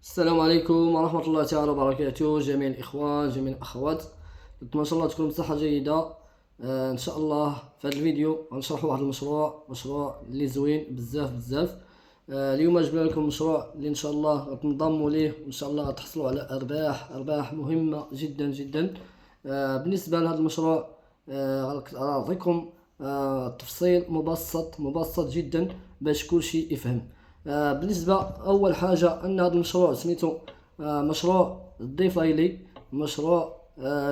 السلام عليكم ورحمة الله تعالى وبركاته جميع الإخوان جميع الأخوات. ما شاء الله تكون بصحة جيدة. إن شاء الله في هذا الفيديو غنشرحوا واحد المشروع اللي زوين بزاف. اليوم جبنا لكم مشروع اللي إن شاء الله غتنضموا ليه وإن شاء الله غتحصلوا على أرباح مهمة جدا. بالنسبة لهذا المشروع غنعطيكم تفصيل مبسط جدا باش كلشي يفهم. بالنسبة أول حاجة أن هذا المشروع سميتو مشروع ديفايلي، مشروع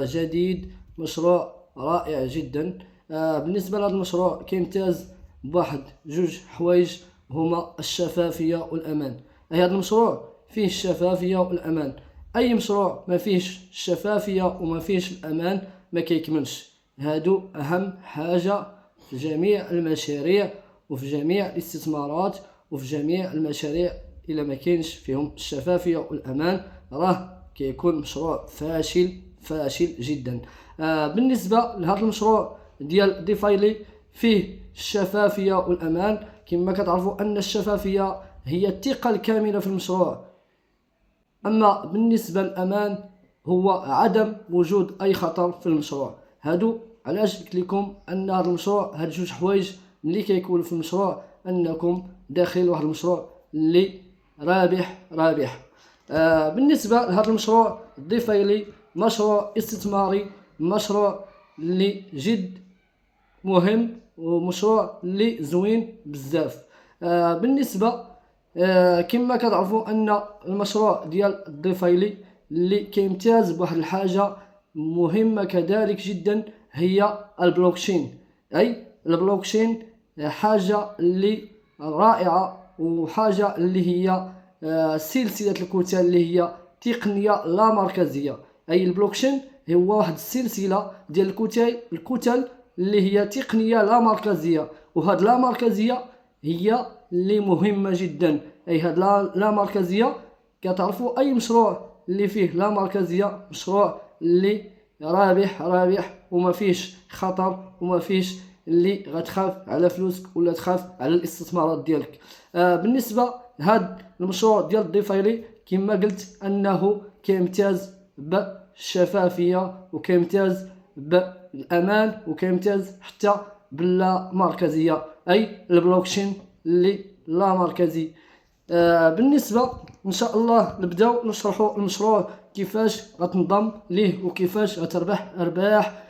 جديد، مشروع رائع جدا. بالنسبة لهذا المشروع كيمتاز بواحد جوج حوايج هما الشفافية والأمان. أي هذا المشروع فيه الشفافية والأمان. أي مشروع ما فيهش الشفافية وما فيهش الأمان ما كيكملش. هادو أهم حاجة في جميع المشاريع وفي جميع الاستثمارات وفي جميع المشاريع. إلا ما كاينش فيهم الشفافية والأمان راه كيكون مشروع فاشل جدا. بالنسبة لهذا المشروع ديال ديفايلي فيه الشفافية والأمان. كما كتعرفوا أن الشفافية هي الثقة الكاملة في المشروع، أما بالنسبة للأمان هو عدم وجود أي خطر في المشروع. هادو علاش قلت لكم أن هذا المشروع هاد جوج حوايج ملي كيكونوا في المشروع أنكم داخل واحد المشروع اللي رابح. بالنسبة لهذا المشروع ديفايلي مشروع استثماري، مشروع اللي جد مهم ومشروع اللي زوين بزاف. بالنسبة كما كتعرفوا ان المشروع ديال الديفايلي اللي كيمتاز بواحد الحاجة مهمة كذلك جدا هي البلوكشين. اي البلوكشين حاجة اللي رائعة وحاجة اللي هي سلسلة الكتل اللي هي تقنية لا مركزية. أي البلوكشين هو واحد السلسلة ديال الكتل اللي هي تقنية لا مركزية، وهاد لا مركزية هي اللي مهمة جدا. أي هاد لا مركزية كتعرفوا أي مشروع اللي فيه لا مركزية مشروع اللي رابح وما فيش خطر وما فيش اللي غتخاف على فلوسك ولا تخاف على الاستثمارات ديالك. بالنسبه لهذا المشروع ديال ديفايلي كما قلت انه كيمتاز بالشفافيه وكيمتاز بالامان وكيمتاز حتى باللا مركزيه، اي البلوكشين اللي لا مركزي. بالنسبه ان شاء الله نبداو نشرحوا المشروع كيفاش غتنضم ليه وكيفاش غتربح ارباح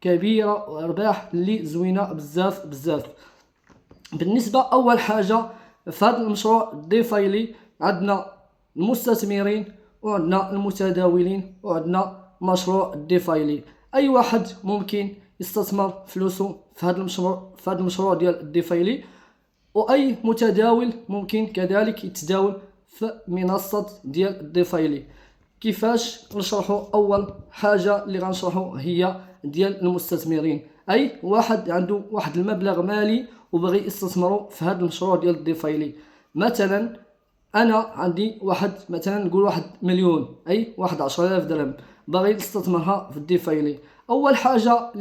كبيرة وأرباح اللي زوينة بزاف. بالنسبة أول حاجة في هذا المشروع ديفايلي عندنا المستثمرين وعندنا المتداولين وعندنا مشروع ديفايلي. أي واحد ممكن يستثمر فلوسه في هذا المشروع ديال ديفايلي، وأي متداول ممكن كذلك يتداول في منصة ديال ديفايلي. كيفاش نشرحوا؟ اول حاجه اللي غنشرحوا هي ديال المستثمرين. اي واحد عنده واحد المبلغ مالي وبغي يستثمروا في هذا المشروع ديال ديفايلي. مثلا انا عندي مثلا نقول 1,000,000، اي 10,000 درهم باغي نستثمرها في الديفايلي. اول حاجه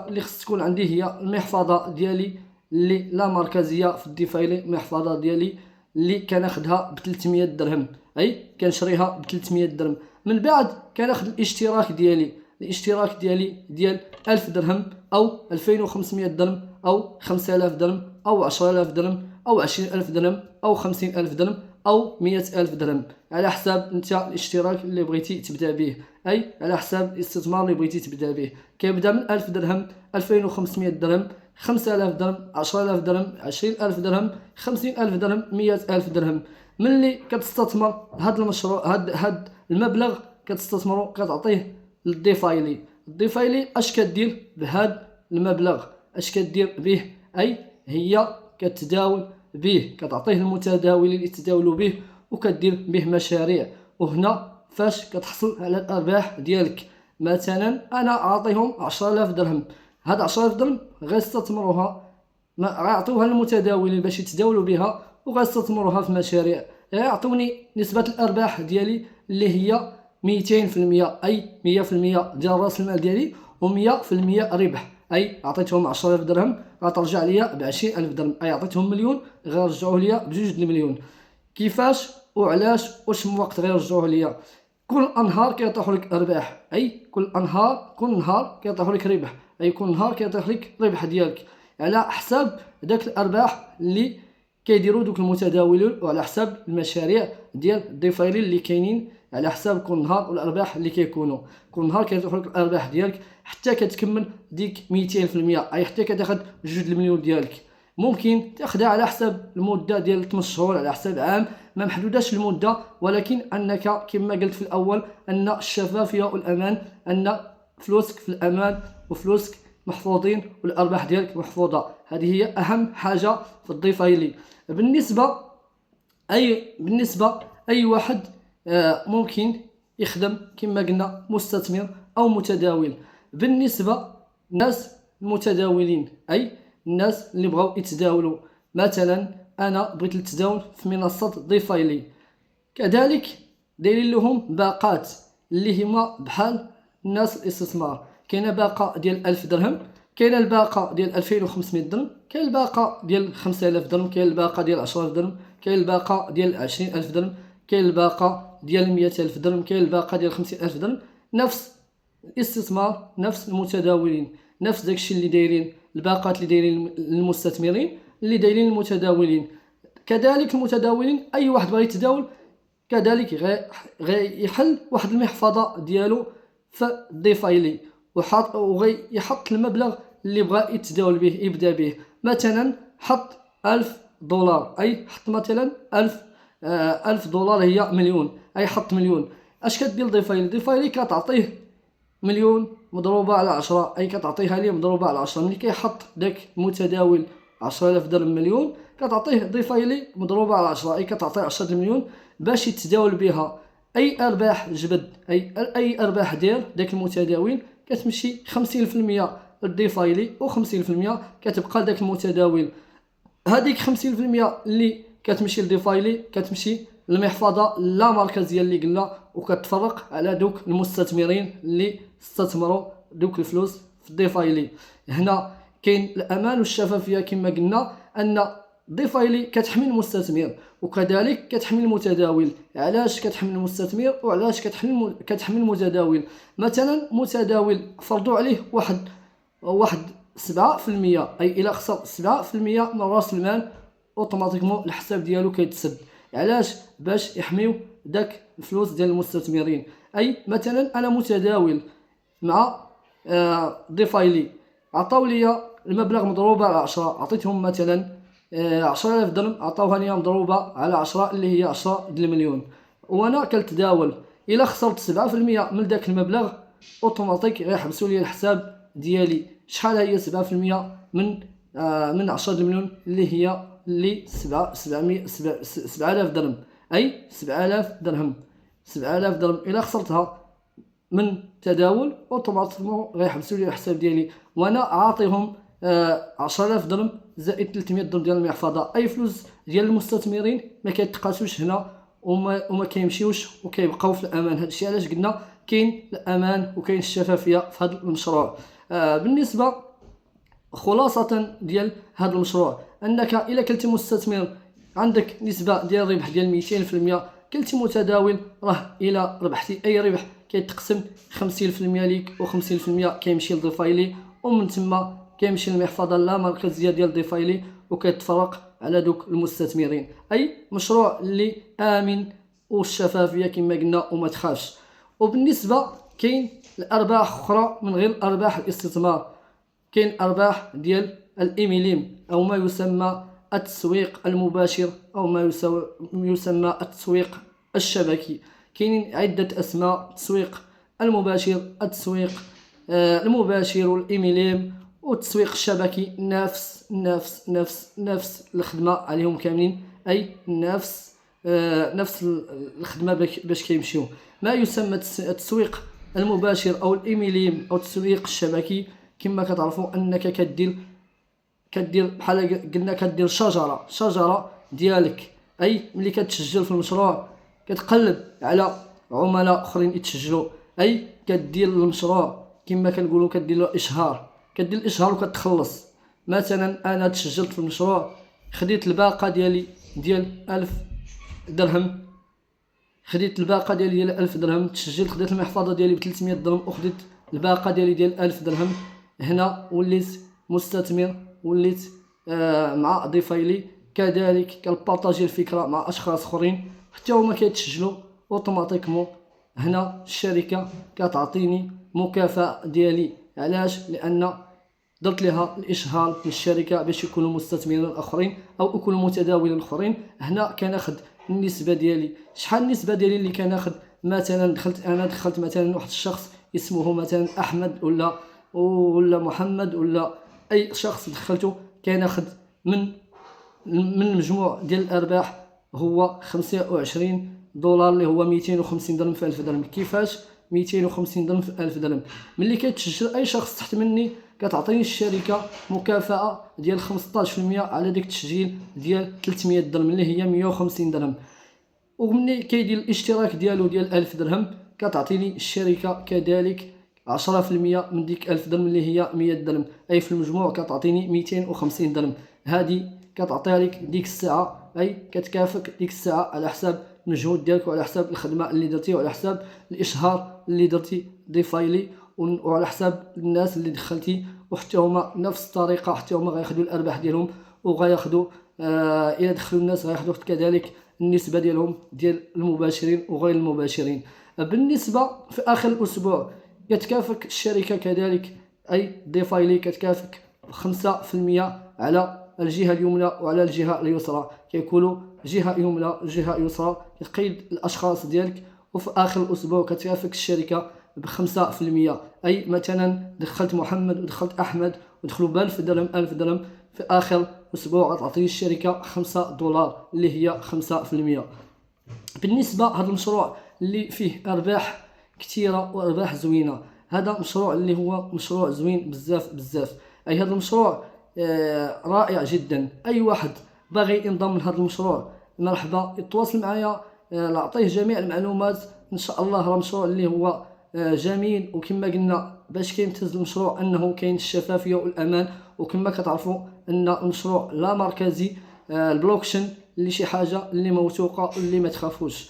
اللي خص تكون عندي هي المحفظه ديالي اللي لا مركزيه في الديفايلي. المحفظه ديالي اللي كناخدها ب 300 درهم، اي كنشريها ب 300 درهم. من بعد كناخد الاشتراك ديالي ديال 1000 درهم او 2500 درهم او 5000 درهم او 10000 درهم او 20000 درهم او 50000 درهم او 100000 درهم، على حساب انت الاشتراك اللي بغيتي تبدا به، اي على حساب الاستثمار اللي بغيتي تبدا به. كيبدا من 1000 درهم، 2500 درهم، 5000 درهم، 10000 درهم، 20000 درهم، 50000 درهم، 100000 درهم. ملي كتستثمر هذا المشروع هاد المبلغ كتستثمرو كتعطيه للديفايلي. الديفايلي اش كدير بهذا المبلغ؟ اش كدير به؟ اي هي كتداول به، كتعطيه المتداولين اللي يتداولوا به وكدير به مشاريع. وهنا فاش كتحصل على الارباح ديالك. مثلا انا اعطيهم 10000 درهم، هاد 10000 درهم غيستثمروها، غيعطيوها للمتداولين باش يتداولوا بها وغيستثمروها في مشاريع. غيعطوني نسبة الارباح ديالي اللي هي 200%، اي 100% ديال راس المال ديالي و100% ربح. اي عطيتهم 10000 درهم غترجع ليا ب 20000 درهم، اي عطيتهم مليون غيرجعوه ليا ب2 المليون. كيفاش وعلاش واش من وقت غيرجعوه ليا. كل نهار كيعطيو لك ارباح، اي كل نهار كيعطيو لك ربح، اي كل نهار كيعطيو لك ربح ديالك على حساب داك الارباح اللي كيديروا دوك المتداولين، وعلى حساب المشاريع ديال الديفايلي اللي كاينين، على حساب كل نهار والارباح اللي كيكونوا كل نهار كيعطيو لك الارباح ديالك حتى كتكمل ديك 200%، اي حتى كتاخذ 2 المليون ديالك. ممكن تاخذها على حسب المده ديال 8 شهور، على حسب عام، ما محدوداش المده، ولكن انك كما قلت في الاول ان الشفافيه والامان، ان فلوسك في الامان وفلوسك محفوظين والارباح ديالك محفوظه. هذه هي اهم حاجه في الديفايلي. بالنسبه اي واحد ممكن يخدم كما قلنا مستثمر او متداول. بالنسبه الناس المتداولين، اي الناس اللي بغاو يتداولوا، مثلا انا بغيت نتداول في منصه ديفايلي، كذلك دايرين لهم باقات اللي هما بحال الناس الاستثمار. كاينه باقه ديال 1000 درهم، كاينه الباقه ديال 2500 درهم، كاين الباقه ديال 5000 درهم، كاين الباقه ديال 10000 درهم، كاين الباقه ديال 20000 درهم، كاين الباقه ديال 100000 درهم، كاين الباقه ديال 50000 درهم. نفس الاستثمار، نفس المتداولين، نفس داكشي اللي دايرين الباقات اللي دايرين المستثمرين اللي دايرين المتداولين. كذلك المتداولين اي واحد بغى يتداول كذلك غيحل واحد المحفظه ديالو في ديفايلي، وغيحط المبلغ اللي بغى يتداول به، يبدا به. مثلا حط 1000 دولار، اي حط مثلا 1000 دولار هي مليون، اي حط مليون. اش كدير ديفايلي كتعطيه مليون مضروبه على 10، اي كتعطيها ليه مضروبه على 10. ملي كيحط داك المتداول 10000 درهم مليون، كتعطيه ديفايلي مضروبه على 10، اي كتعطيه 10 المليون باش يتداول بها. اي ارباح جبد، اي ارباح ديال داك المتداول كتمشي 50% للديفايلي و50% كتبقى لداك المتداول. هذيك 50% اللي كتمشي للديفايلي كتمشي للمحفظه لا مركزيه اللي قلنا، وكتفرق على دوك المستثمرين اللي استثمروا دوك الفلوس في الديفايلي. هنا كاين الامان والشفافيه كما قلنا، ان ديفايلي كتحمي المستثمر وكذلك كتحمي المتداول. علاش كتحمي المستثمر وعلاش كتحمي المتداول؟ مثلا متداول فرضوا عليه واحد 7%، اي الى خسر 7% من راس المال اوتوماتيكمون الحساب ديالو كيتسد. علاش؟ باش يحميو داك الفلوس ديال المستثمرين. اي مثلا انا متداول مع ديفايلي، عطاو ليا المبلغ مضروبه على 10، عطيتهم مثلا 10000 درهم، عطاوها ليا مضروبه على 10 اللي هي 10 المليون، وانا كنتداول. الا خسرت 7% من داك المبلغ اوتوماتيك غيحبسوا لي الحساب ديالي. شحال هي 7% من 10 مليون؟ اللي هي 7000 درهم، اي 7000 درهم. الا خسرتها من تداول اوتوماتيكمون غيحبسوا لي الحساب ديالي، وانا عاطيهم 10000 درهم زائد 300 درهم ديال المحفظه. اي فلوس ديال المستثمرين ما كيتقاسوش هنا وما كيمشيوش وكيبقاو في الامان. هادشي علاش قلنا كاين الامان وكاين الشفافيه في هذا المشروع. بالنسبه خلاصه ديال هذا المشروع، انك الا كنتي مستثمر عندك نسبه ديال الربح ديال 200%، كنتي متداول راه الا ربحتي اي ربح كيتقسم 50% ليك و50% كيمشي لديفايلي، ومن ثم كيمشي للمحفظه اللامركزيه ديال ديفايلي وكيتفرق على دوك المستثمرين. اي مشروع اللي امن والشفافيه كما قلنا وما تخافش. وبالنسبه كاين الارباح اخرى من غير ارباح الاستثمار، كاين ارباح ديال الايميليم او ما يسمى التسويق المباشر او ما يسمى التسويق الشبكي. كاينين عده اسماء: التسويق المباشر، التسويق المباشر والايميليم والتسويق الشبكي. نفس الخدمه عليهم كاملين، اي نفس الخدمه باش كيمشيو. ما يسمى التسويق المباشر او الايميليم او التسويق الشبكي، كما كتعرفوا انك كدير بحال قلنا كدير شجره ديالك. اي ملي كتسجل في المشروع كتقلب على عملاء اخرين يتسجلوا، اي كدير المشروع كما كنقولوا كدير له اشهار، كدير الاشهار وكتخلص. مثلا انا تسجلت في المشروع، خديت الباقه ديالي ديال درهم، خديت الباقه ديالي ديال 1000 درهم، تسجلت، خديت المحفظه ديالي ب 300 درهم وخديت الباقه ديالي ديال 1000 درهم. هنا وليت مستثمر، وليت مع ضيفايلي. كذلك كنبارطاجي الفكره مع اشخاص اخرين حتى هما كيتسجلوا اوتوماتيكمون. هنا الشركه كتعطيني مكافاه ديالي. علاش؟ لان درت لها الاشهار من الشركه باش يكونوا مستثمرين اخرين او يكونوا متداولين اخرين. هنا كناخذ النسبه ديالي. شحال النسبه ديالي اللي كناخذ؟ مثلا دخلت مثلا واحد الشخص اسمه مثلا احمد ولا محمد ولا اي شخص دخلته، كناخذ من المجموع ديال الارباح هو 25 دولار اللي هو 250 درهم في 1000 درهم. كيفاش 250 درهم في 1000 درهم؟ ملي كيتسجل اي شخص تحت مني كتعطيني الشركه مكافاه ديال 15% على ديك التسجيل ديال 300 درهم اللي هي 150 درهم. ومني كيدير الاشتراك ديالو ديال 1000 درهم كتعطيني الشركه كذلك 10% من ديك 1000 درهم اللي هي 100 درهم، اي في المجموع كتعطيني 250 درهم. هذه كتعطيها لك ديك الساعه، اي كتكافئك ديك الساعه على حساب المجهود ديالك وعلى حساب الخدمه اللي درتي وعلى حساب الاشهار اللي درتي ضيفايلي وعلى حساب الناس اللي دخلتي. وحتى هما نفس الطريقه، حتى هما غياخذوا الارباح ديالهم وغياخذوا الى دخلوا الناس غياخذوا كذلك النسبه ديالهم ديال المباشرين وغير المباشرين. بالنسبه في اخر الاسبوع كتكافئك الشركه كذلك، اي ضيفايلي كتكافئك 5% على الجهه اليمنى وعلى الجهه اليسرى. كيكونوا جهه يمنى جهه يسرى، كتقيد الاشخاص ديالك. وفي اخر الاسبوع كتكافئك الشركه ب5%. اي مثلا دخلت محمد ودخلت احمد ودخلوا ب1000 درهم 1000 درهم، في اخر اسبوع غتعطيني الشركه 5 دولار اللي هي 5%. بالنسبه هذا المشروع اللي فيه ارباح كثيره وارباح زوينه، هذا مشروع اللي هو مشروع زوين بزاف بزاف. اي هذا المشروع رائع جدا. اي واحد باغي ينضم لهذا المشروع مرحبا يتواصل معايا، نعطيه جميع المعلومات ان شاء الله. راه مشروع اللي هو جميل، وكما قلنا باش كيمتاز المشروع انه كاين الشفافيه والامان. وكما كتعرفوا ان المشروع لا مركزي، البلوكشين اللي شي حاجه اللي موثوقه واللي ما تخافوش.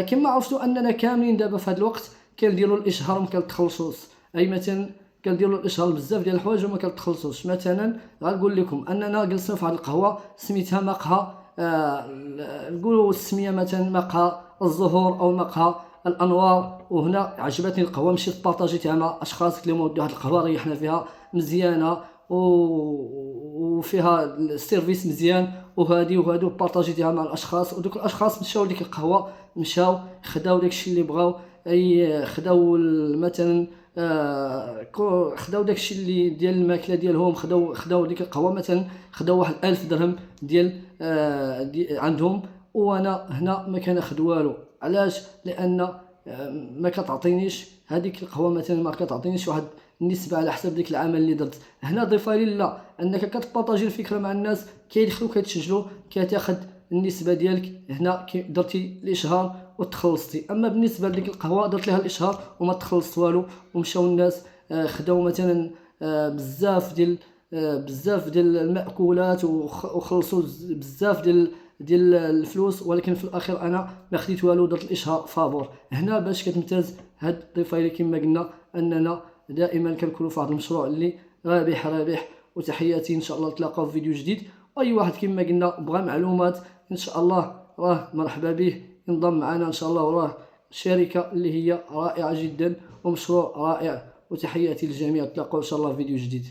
كما عرفتوا اننا كاملين دابا في هذا الوقت كنديروا الاشهار وما كنتخلصوش. اي مثلا كنديروا الاشهار بزاف ديال الحوايج وما كنتخلصوش. مثلا غنقول لكم اننا جلسنا في هذه القهوه سميتها مقهى، نقولوا السميه مثلا مقهى الزهور او مقهى الانوار. وهنا عجبتني القهوه، مشيت بارطاجيتها مع اشخاص اللي ودوا هذه القهوه ريحنا فيها مزيانه وفيها السيرفيس مزيان وهادو بارطاجيتها مع الاشخاص. ودوك الاشخاص مشاو لديك القهوه، مشاو خداو داكشي اللي بغاو. اي خداو مثلا خداو داكشي اللي ديال الماكله ديالهم، خداو ديك القهوه مثلا خداو واحد 1000 درهم ديال عندهم. وانا هنا ما كناخذ والو. علاش؟ لان ما كتعطينيش هذيك القهوه مثلا، ما كتعطينيش واحد النسبه على حسب ديك العمل اللي درت. هنا ضيفالي لا، انك كتبارطاجي الفكره مع الناس، كيدخلوا كيتسجلوا كتاخذ النسبه ديالك. هنا درتي الاشهار وتخلصتي. اما بالنسبه لديك القهوه درت لها الاشهار وما تخلصت والو، ومشاو الناس خداو مثلا بزاف ديال المأكولات وخلصوا بزاف ديال الفلوس، ولكن في الاخير انا ما خديت والو، درت الاشهار فابور. هنا باش كتمتاز هاد الضيفايلي كما قلنا اننا دائما كنكونوا في هذا المشروع اللي رابح. وتحياتي، ان شاء الله نتلاقاو في فيديو جديد. واي واحد كما قلنا بغى معلومات ان شاء الله راه مرحبا به ينضم معنا ان شاء الله. وراه شركه اللي هي رائعه جدا ومشروع رائع. وتحياتي للجميع، نتلاقاو ان شاء الله في فيديو جديد.